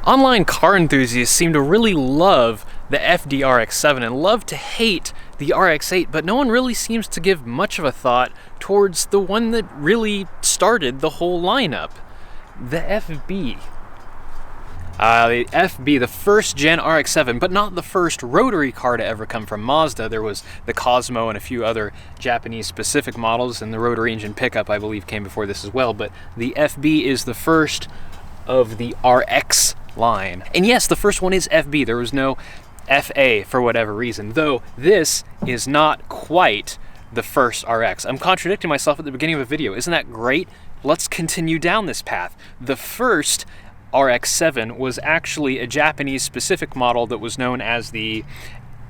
Online car enthusiasts seem to really love the FD RX7 and love to hate the RX8, but no one really seems to give much of a thought towards the one that really started the whole lineup, the FB. The FB, the first gen RX7, but not the first rotary car to ever come from Mazda. There was the Cosmo and a few other Japanese specific models, and the rotary engine pickup, I believe, came before this as well, but the FB is the first of the RX line. And yes, the first one is FB. There was no FA for whatever reason, though this is not quite the first RX. I'm contradicting myself at the beginning of the video. Isn't that great? Let's continue down this path. The first RX7 was actually a Japanese specific model that was known as the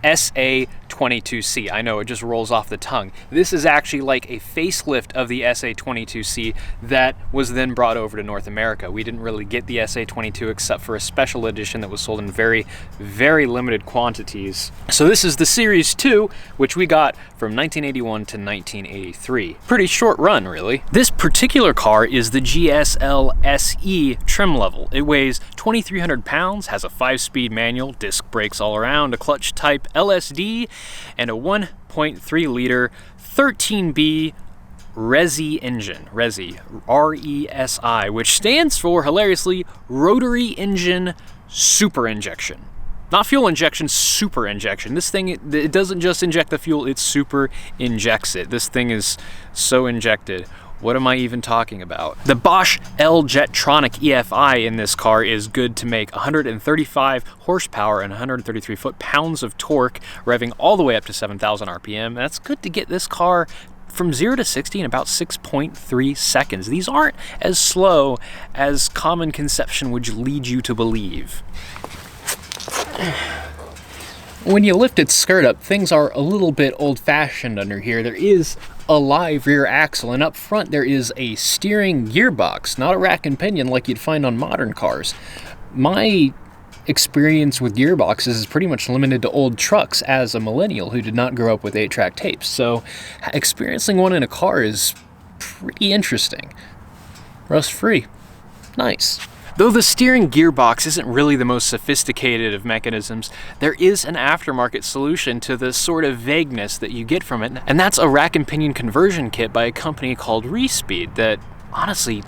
SA22C. I know, it just rolls off the tongue. This is actually like a facelift of the SA22C that was then brought over to North America. We didn't really get the SA22 except for a special edition that was sold in very, very limited quantities. So this is the Series 2, which we got from 1981 to 1983. Pretty short run, really. This particular car is the GSL SE trim level. It weighs 2,300 pounds, has a 5-speed manual, disc brakes all around, a clutch type LSD, and a 1.3 liter 13B Resi engine, R-E-S-I, which stands for, hilariously, Rotary Engine Super Injection. Not fuel injection, super injection. This thing, it doesn't just inject the fuel, it super injects it. This thing is so injected. What am I even talking about? The Bosch L-Jetronic EFI in this car is good to make 135 horsepower and 133 foot-pounds of torque, revving all the way up to 7,000 RPM. That's good to get this car from 0 to 60 in about 6.3 seconds. These aren't as slow as common conception would lead you to believe. When you lift its skirt up, things are a little bit old-fashioned under here. There is a live rear axle, and up front there is a steering gearbox, not a rack and pinion like you'd find on modern cars. My experience with gearboxes is pretty much limited to old trucks as a millennial who did not grow up with 8-track tapes, so experiencing one in a car is pretty interesting. Rust-free. Nice. Though the steering gearbox isn't really the most sophisticated of mechanisms, there is an aftermarket solution to the sort of vagueness that you get from it, and that's a rack and pinion conversion kit by a company called Respeed that honestly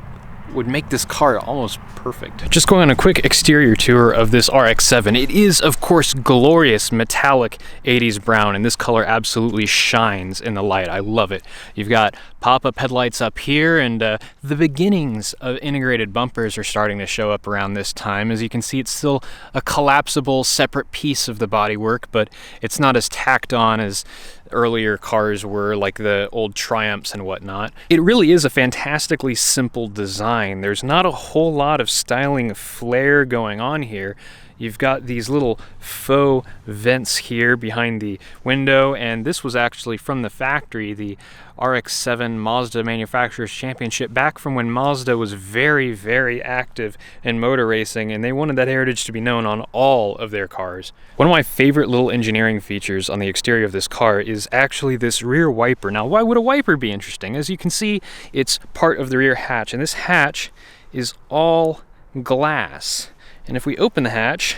would make this car almost perfect. Just going on a quick exterior tour of this RX-7. It is, of course, glorious metallic 80s brown, and this color absolutely shines in the light. I love it. You've got pop-up headlights up here, and the beginnings of integrated bumpers are starting to show up around this time. As you can see, it's still a collapsible, separate piece of the bodywork, but it's not as tacked on as earlier cars were, like the old Triumphs and whatnot. It really is a fantastically simple design. There's not a whole lot of styling flair going on here. You've got these little faux vents here behind the window, and this was actually from the factory, the RX-7 Mazda Manufacturers Championship, back from when Mazda was very, very active in motor racing, and they wanted that heritage to be known on all of their cars. One of my favorite little engineering features on the exterior of this car is actually this rear wiper. Now, why would a wiper be interesting? As you can see, it's part of the rear hatch, and this hatch is all glass. And if we open the hatch,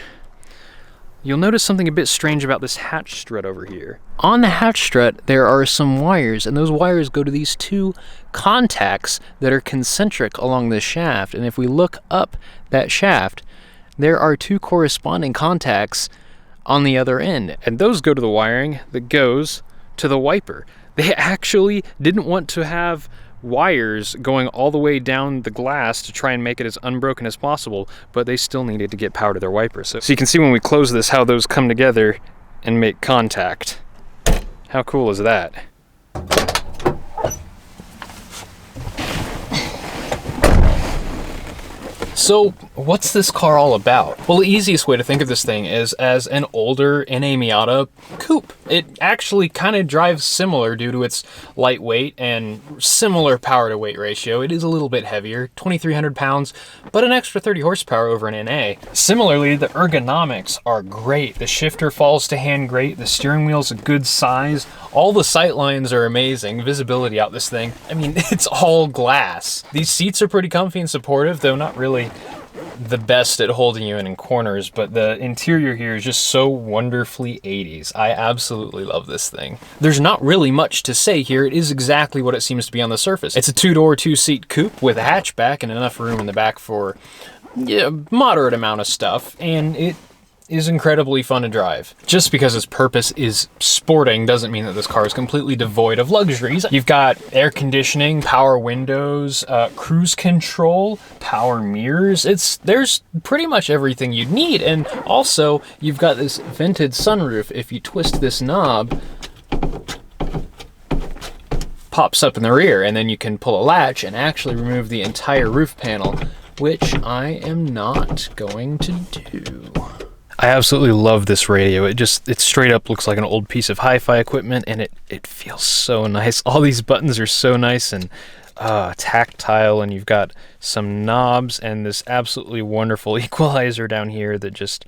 you'll notice something a bit strange about this hatch strut over here. On the hatch strut, there are some wires, and those wires go to these two contacts that are concentric along the shaft. And if we look up that shaft, there are two corresponding contacts on the other end, and those go to the wiring that goes to the wiper. They actually didn't want to have wires going all the way down the glass to try and make it as unbroken as possible, but they still needed to get power to their wipers. So you can see when we close this how those come together and make contact. How cool is that? So what's this car all about? Well, the easiest way to think of this thing is as an older NA Miata coupe. It actually kind of drives similar due to its lightweight and similar power to weight ratio. It is a little bit heavier, 2,300 pounds, but an extra 30 horsepower over an NA. Similarly, the ergonomics are great. The shifter falls to hand great. The steering wheel's a good size. All the sight lines are amazing. Visibility out this thing, I mean, it's all glass. These seats are pretty comfy and supportive, though not really the best at holding you in corners, but the interior here is just so wonderfully 80s. I absolutely love this thing. There's not really much to say here. It is exactly what it seems to be on the surface. It's a 2-door, 2-seat coupe with a hatchback and enough room in the back for moderate amount of stuff, and it is incredibly fun to drive. Just because its purpose is sporting doesn't mean that this car is completely devoid of luxuries. You've got air conditioning, power windows, cruise control, power mirrors. There's pretty much everything you'd need. And also, you've got this vented sunroof. If you twist this knob, pops up in the rear, and then you can pull a latch and actually remove the entire roof panel, which I am not going to do. I absolutely love this radio. It straight up looks like an old piece of hi-fi equipment, and it feels so nice. All these buttons are so nice and tactile, and you've got some knobs and this absolutely wonderful equalizer down here that just,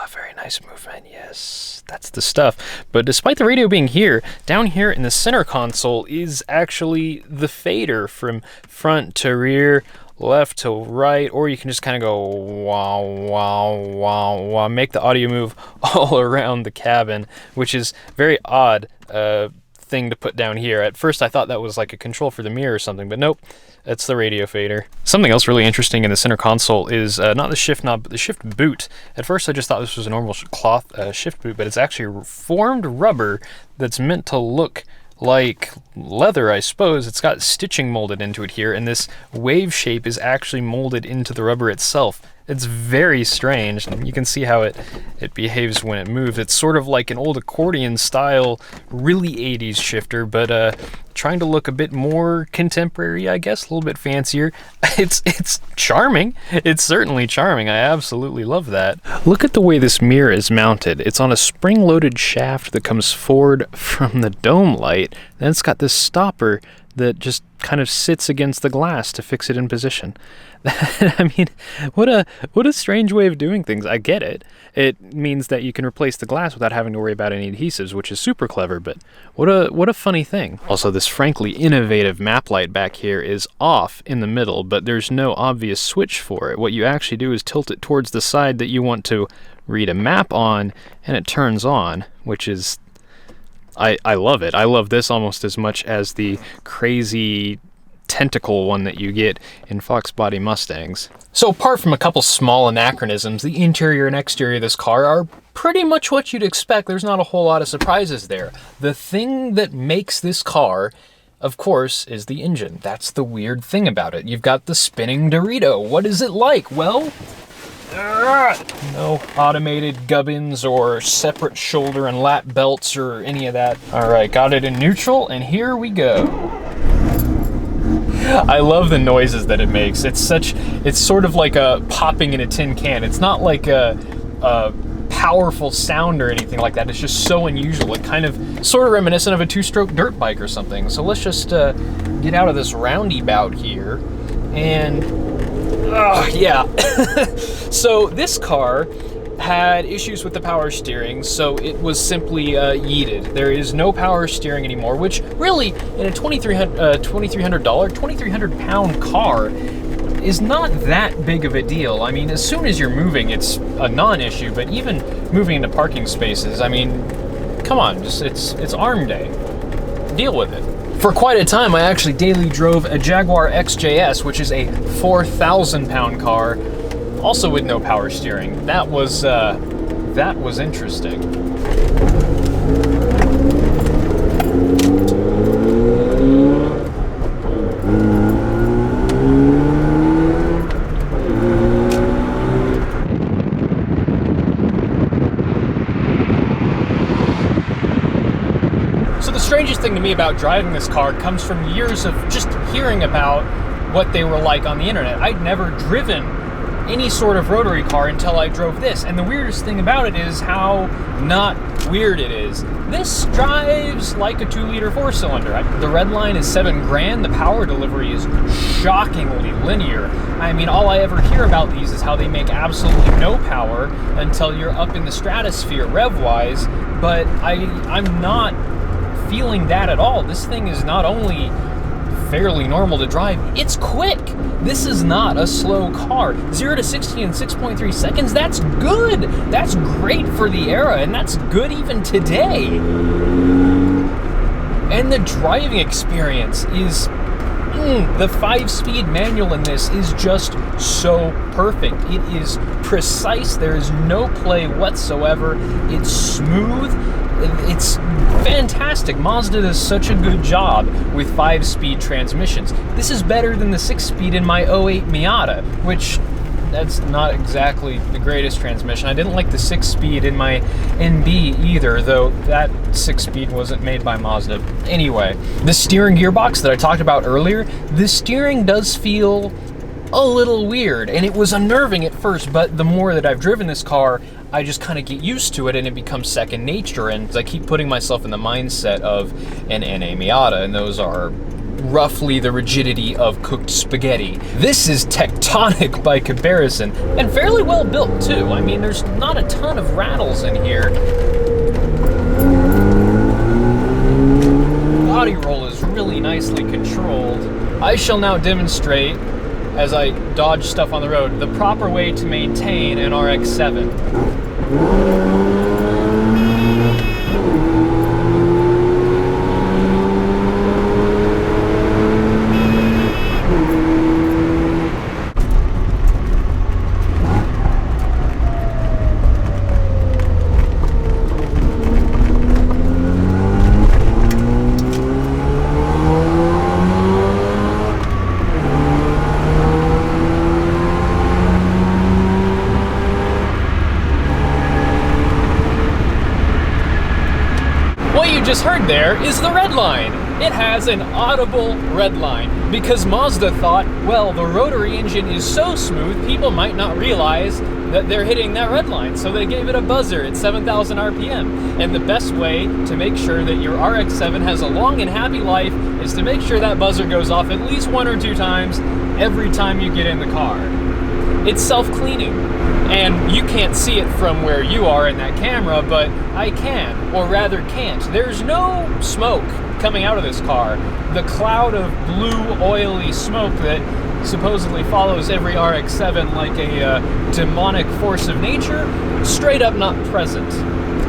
very nice movement. Yes, that's the stuff. But despite the radio being here, down here in the center console is actually the fader from front to rear, left to right, or you can just kind of go wow, wow, wow, wow, make the audio move all around the cabin, which is very odd thing to put down here. At first I thought that was like a control for the mirror or something, but nope, it's the radio fader. Something else really interesting in the center console is not the shift knob, but the shift boot. At first I just thought this was a normal cloth shift boot, but it's actually formed rubber that's meant to look like leather, I suppose. It's got stitching molded into it here, and this wave shape is actually molded into the rubber itself. It's very strange, and you can see how it behaves when it moves. It's sort of like an old accordion style, really 80s shifter, but trying to look a bit more contemporary, I guess, a little bit fancier. It's charming. It's certainly charming. I absolutely love that. Look at the way this mirror is mounted. It's on a spring-loaded shaft that comes forward from the dome light. Then it's got this stopper that just kind of sits against the glass to fix it in position. I mean, what a strange way of doing things. I get it. It means that you can replace the glass without having to worry about any adhesives, which is super clever, but what a funny thing. Also, this frankly innovative map light back here is off in the middle, but there's no obvious switch for it. What you actually do is tilt it towards the side that you want to read a map on, and it turns on, which is, I love it. I love this almost as much as the crazy tentacle one that you get in Fox Body Mustangs. So apart from a couple small anachronisms, the interior and exterior of this car are pretty much what you'd expect. There's not a whole lot of surprises there. The thing that makes this car, of course, is the engine. That's the weird thing about it. You've got the spinning Dorito. What is it like? Well, no automated gubbins or separate shoulder and lap belts or any of that. All right, got it in neutral, and here we go. I love the noises that it makes. It's sort of like a popping in a tin can. It's not like a powerful sound or anything like that. It's just so unusual. It kind of sort of reminiscent of a 2-stroke dirt bike or something. So let's just get out of this roundabout here and yeah. So this car had issues with the power steering, so it was simply yeeted. There is no power steering anymore, which really, in a $2,300 pound car, is not that big of a deal. I mean, as soon as you're moving, it's a non-issue, but even moving into parking spaces, I mean, come on, just it's arm day. Deal with it. For quite a time, I actually daily drove a Jaguar XJS, which is a 4,000 pound car, also with no power steering. That was interesting. So the strangest thing to me about driving this car comes from years of just hearing about what they were like on the internet. I'd never driven any sort of rotary car until I drove this, and the weirdest thing about it is how not weird it is. This drives like a 2-liter 4-cylinder. The red line is $7,000. The power delivery is shockingly linear. I mean, all I ever hear about these is how they make absolutely no power until you're up in the stratosphere rev-wise, but I'm not feeling that at all. This thing is not only fairly normal to drive. It's quick. This is not a slow car. 0 to 60 in 6.3 seconds, that's good. That's great for the era, and that's good even today. And the driving experience is, the 5-speed manual in this is just so perfect. It is precise, there is no play whatsoever. It's smooth, it's fantastic. Mazda does such a good job with 5-speed transmissions. This is better than the 6-speed in my 08 Miata, which that's not exactly the greatest transmission. I didn't like the 6-speed in my NB either, though that 6-speed wasn't made by Mazda. Anyway, the steering gearbox that I talked about earlier, the steering does feel a little weird, and it was unnerving at first, but the more that I've driven this car, I just kind of get used to it, and it becomes second nature, and I keep putting myself in the mindset of an NA Miata, and those are roughly the rigidity of cooked spaghetti. This is tectonic by comparison, and fairly well built too. I mean, there's not a ton of rattles in here. Body roll is really nicely controlled. I shall now demonstrate, as I dodge stuff on the road, the proper way to maintain an RX-7. Just heard there is the red line. It has an audible red line because Mazda thought, well, the rotary engine is so smooth, people might not realize that they're hitting that red line, so they gave it a buzzer at 7,000 RPM. And the best way to make sure that your RX-7 has a long and happy life is to make sure that buzzer goes off at least 1 or 2 times every time you get in the car. It's self-cleaning, and you can't see it from where you are in that camera, but I can, or rather can't. There's no smoke coming out of this car. The cloud of blue, oily smoke that supposedly follows every RX-7 like a demonic force of nature, straight up not present.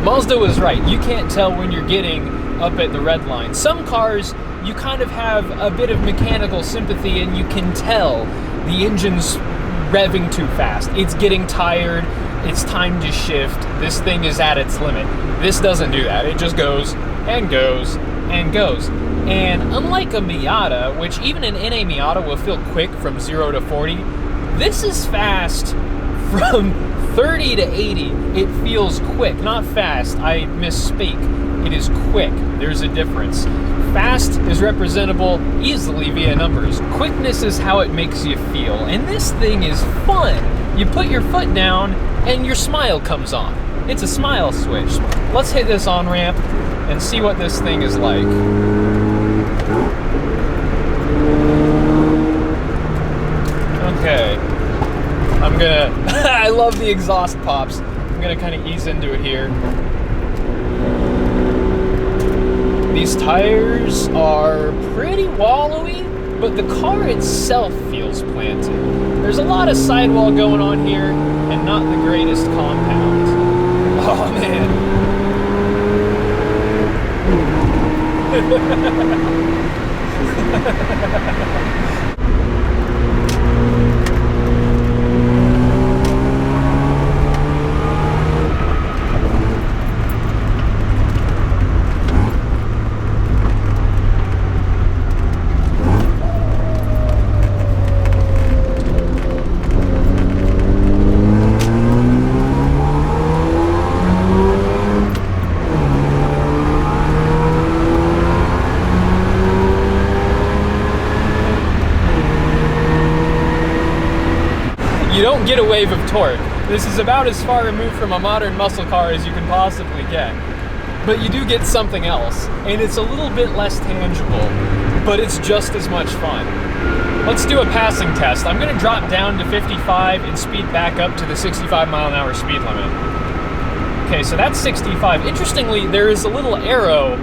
Mazda was right. You can't tell when you're getting up at the red line. Some cars, you kind of have a bit of mechanical sympathy, and you can tell the engine's revving too fast. It's getting tired. It's time to shift. This thing is at its limit. This doesn't do that. It just goes and goes and goes. And unlike a Miata, which even an NA Miata will feel quick from 0 to 40, this is fast from 30 to 80. It feels quick, not fast. I misspeak. It is quick. There's a difference. Fast is representable easily via numbers. Quickness is how it makes you feel. And this thing is fun. You put your foot down and your smile comes on. It's a smile switch. Let's hit this on-ramp and see what this thing is like. Okay. I'm gonna... I love the exhaust pops. I'm gonna kind of ease into it here. These tires are pretty wallowy, but the car itself feels planted. There's a lot of sidewall going on here, and not the greatest compound. Oh, man. You don't get a wave of torque. This is about as far removed from a modern muscle car as you can possibly get. But you do get something else, and it's a little bit less tangible, but it's just as much fun. Let's do a passing test. I'm gonna drop down to 55 and speed back up to the 65 mile an hour speed limit. Okay, so that's 65. Interestingly, there is a little arrow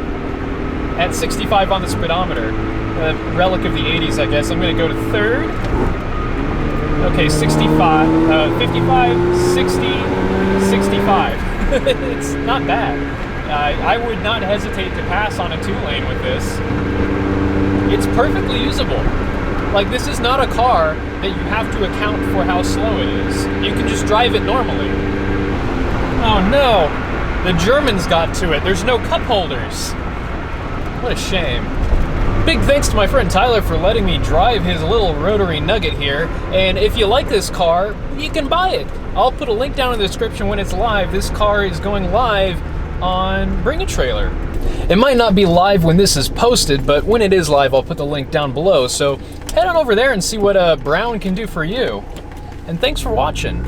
at 65 on the speedometer. A relic of the 80s, I guess. I'm going to go to third. Okay, 65, 55, 60, 65. It's not bad. I would not hesitate to pass on a 2-lane with this. It's perfectly usable. Like, this is not a car that you have to account for how slow it is. You can just drive it normally. Oh no, the Germans got to it. There's no cup holders. What a shame. Big thanks to my friend Tyler for letting me drive his little rotary nugget here. And if you like this car, you can buy it. I'll put a link down in the description when it's live. This car is going live on Bring a Trailer. It might not be live when this is posted, but when it is live, I'll put the link down below. So head on over there and see what Brown can do for you. And thanks for watching.